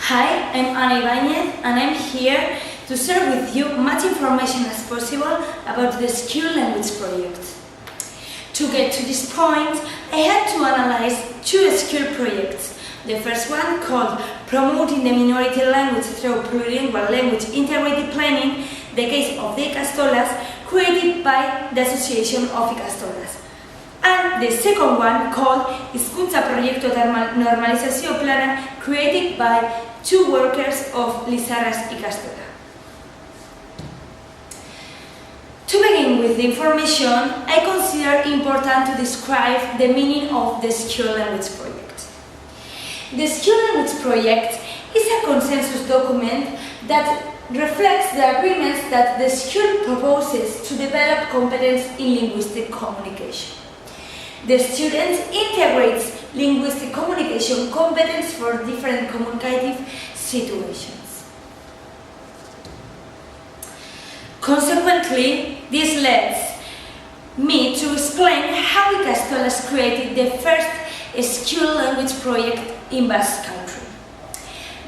Hi, I'm Ibañez and I'm here to share with you much information as possible about the Skill Language project. To get to this point, I had to analyze two skill projects. The first one, called Promoting the Minority Language Through Plurilingual Language Integrated Planning, the case of the Icastolas, created by the Association of Icastolas. And the second one, called Hizkuntza Proiektu eta Normalizazio Plana, created by two workers of Lizarra's Ikastola. To begin with the information, I consider important to describe the meaning of the Skill Language project. The Skill Language project is a consensus document that reflects the agreements that the school proposes to develop competence in linguistic communication. The students integrate linguistic communication competence for different communicative situations. Consequently, this leads me to explain how Icastolas created the first Skill Language project in Basque Country.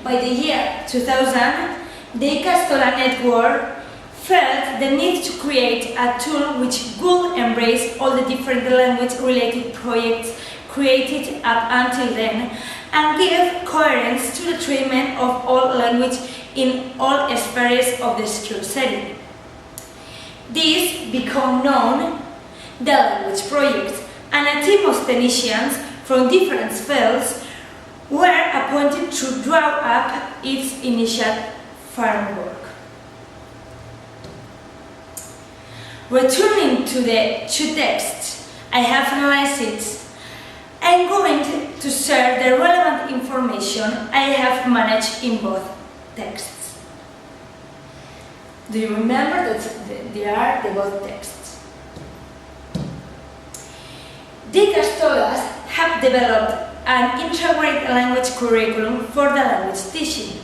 By the year 2000, the Icastola network felt the need to create a tool which would embrace all the different language-related projects created up until then and give coherence to the treatment of all language in all spheres of the school setting. This became known the Language Project, and a team of technicians from different fields were appointed to draw up its initial framework. Returning to the two texts I have analyzed, I'm going to share the relevant information I have managed in both texts. Do you remember that they are the both texts? The Icastolas have developed an integrated language curriculum for the language teaching,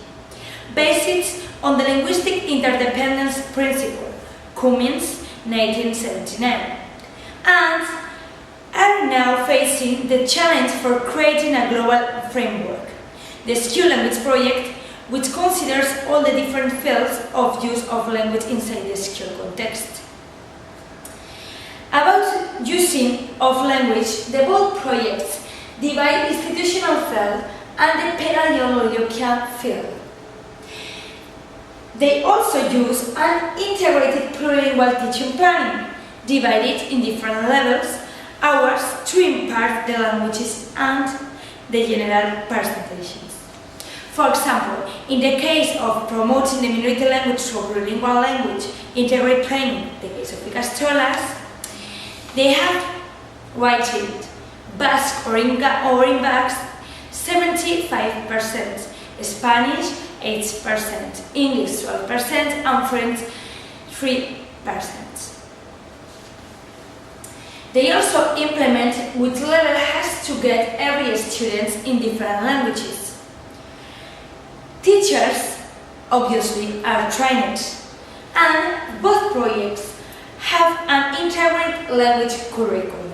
based on the linguistic interdependence principle, Cummins 1979, and are now facing the challenge for creating a global framework, the Skill Language project, which considers all the different fields of use of language inside the skill context. About using of language, the both projects divide institutional field and the pedagogical field. They also use an integrated plurilingual teaching planning, divided in different levels, hours to impart the languages and the general presentations. For example, in the case of promoting the minority language through plurilingual language integrated training, the case of Icastolas, they have written Basque or in Basque 75%, Spanish 8%, English 12%, and French 3%. They also implement which level has to get every student in different languages. Teachers, obviously, are trained, and both projects have an integrated language curriculum.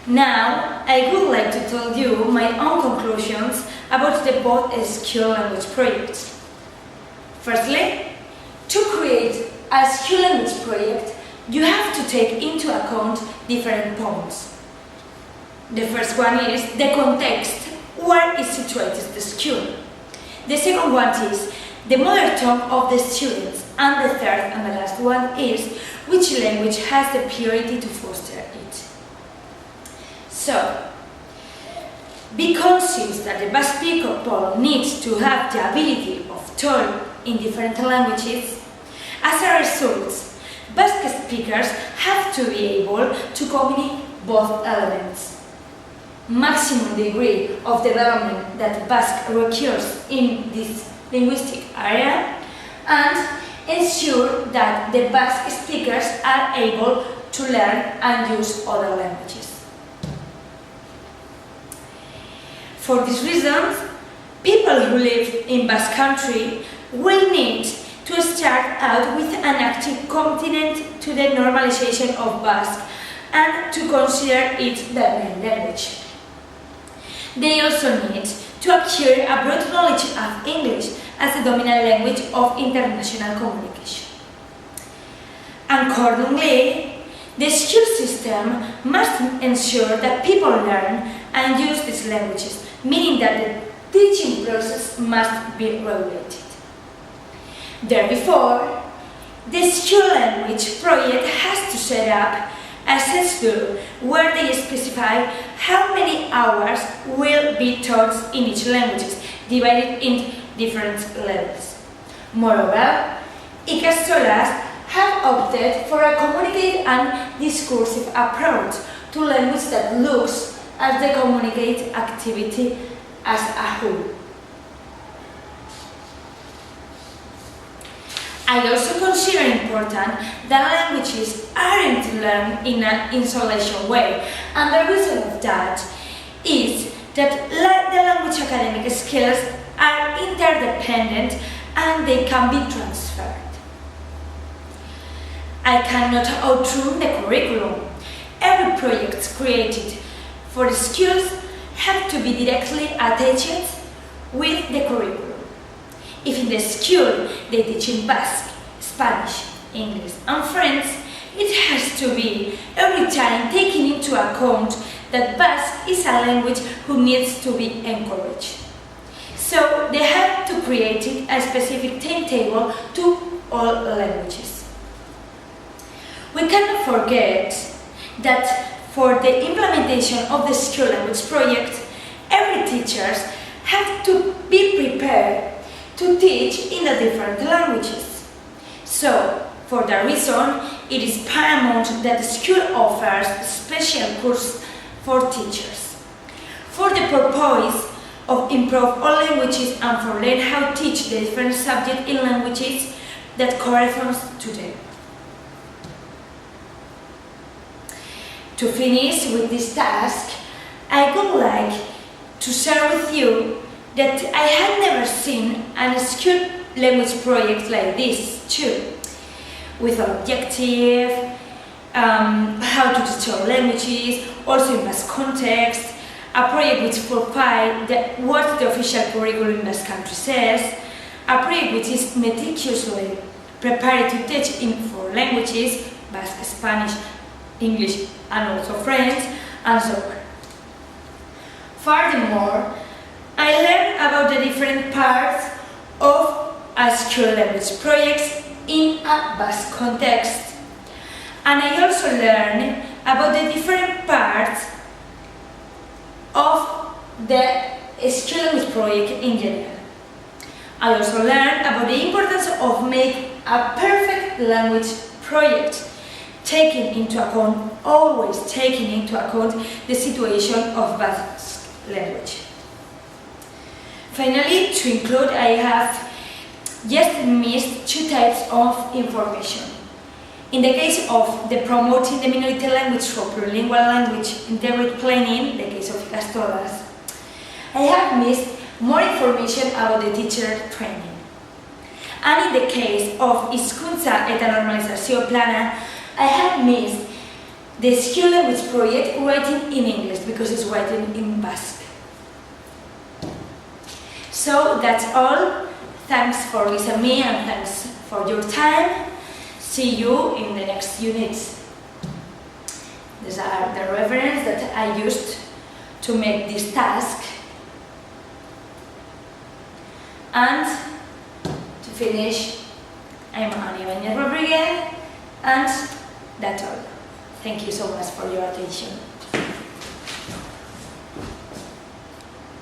Now, I would like to tell you my own conclusions about the both Skill Language projects. Firstly, to create a Skill Language project, you have to take into account different points. The first one is the context, where is situated the school. The second one is the mother tongue of the students, and the third and the last one is which language has the priority to foster it. So, be conscious that the Basque people needs to have the ability of talk in different languages. As a result, Basque speakers have to be able to combine both elements. Maximum degree of development that Basque requires in this linguistic area, and ensure that the Basque speakers are able to learn and use other languages. For these reasons, people who live in Basque Country will need to start out with an active commitment to the normalization of Basque and to consider it the main language. They also need to acquire a broad knowledge of English as the dominant language of international communication. Accordingly, the school system must ensure that people learn and use these languages, meaning that the teaching process must be regulated. Therefore, the school language project has to set up a schedule where they specify how many hours will be taught in each language, divided in different levels. Moreover, Ikastolas have opted for a communicative and discursive approach to language that looks at the communicative activity as a whole. I also consider important that languages aren't learned in an isolation way, and the reason of that is that the language academic skills are interdependent and they can be transferred. I cannot outrun the curriculum. Every project created for the schools have to be directly attached with the curriculum. If in the school they teach in Basque, Spanish, English and French, it has to be every time taking into account that Basque is a language who needs to be encouraged. So they have to create a specific timetable to all languages. We cannot forget that for the implementation of the school language project, every teacher has to be prepared to teach in the different languages. So, for that reason, it is paramount that the school offers special courses for teachers. For the purpose of improve all languages and for learn how to teach the different subjects in languages that corresponds to them. To finish with this task, I would like to share with you that I had never seen a school language project like this too, with an objective, how to teach all languages, also in Basque context, a project which provides what the official curriculum in Basque country says, a project which is meticulously prepared to teach in 4 languages, Basque, Spanish, English and also French, and so on. Furthermore, I learned about the different parts of a school language project in a Basque context. And I also learned about the different parts of the school language project in general. I also learned about the importance of making a perfect language project, always taking into account the situation of Basque language. Finally, to include, I have just missed 2 types of information. In the case of the promoting the minority language for plurilingual language integrated planning, the case of las todas, I have missed more information about the teacher training. And in the case of Hizkuntza eta Normalizazio Plana, I have missed the school language project writing in English because it's written in Basque. So that's all. Thanks for listening to me and thanks for your time. See you in the next units. These are the references that I used to make this task. And to finish, I'm Ibañez Rodriguez, and that's all. Thank you so much for your attention.